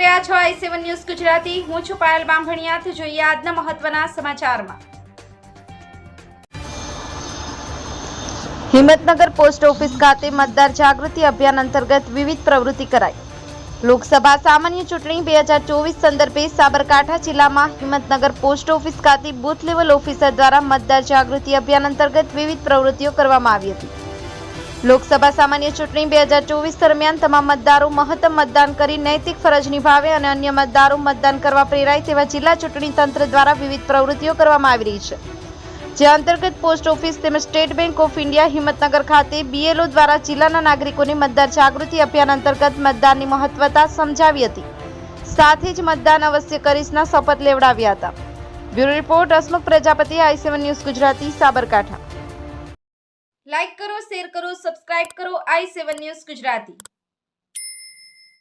રહ્યા છો i7 news Gujarati. હું છું પાયલ બામભણિયા। જોઈએ આજના મહત્વના સમાચારમાં। હિંમતનગર પોસ્ટ ઓફિસ ખાતે મતદાર જાગૃતિ અભિયાન અંતર્ગત વિવિધ પ્રવૃત્તિ કરાઈ। લોકસભા સામાન્ય ચૂંટણી 2024 સંદર્ભે સાબરકાંઠા જિલ્લામાં હિંમતનગર પોસ્ટ ઓફિસ ખાતે બૂથ લેવલ ઓફિસર દ્વારા મતદાર જાગૃતિ અભિયાન અંતર્ગત વિવિધ પ્રવૃત્તિઓ કરવામાં આવી હતી। લોકસભા સામાન્ય ચૂંટણી 2024 દરમિયાન તમામ મતદારો મહત્તમ મતદાન કરી નૈતિક ફરજ નિભાવે અને અન્ય મતદારો મતદાન કરવા પ્રેરાય તેવા જિલ્લા ચૂંટણી તંત્ર દ્વારા વિવિધ પ્રવૃત્તિઓ કરવામાં આવી રહી છે, જે અંતર્ગત પોસ્ટ ઓફિસ તેમજ state bank of India Himmatnagar ખાતે BLO દ્વારા જિલ્લાના નાગરિકોને મતદાર જાગૃતિ અભિયાન અંતર્ગત મતદાનની મહત્વતા સમજાવી હતી, સાથે જ મતદાન અવશ્ય કરીશના શપથ લેવડાવ્યા હતા। Bureau report Hasmukh Prajapati, i7 news Gujarati, Sabarkantha. Like કરો, શેર કરો, સબસ્ક્રાઇબ કરો i7 ન્યૂઝ ગુજરાતી।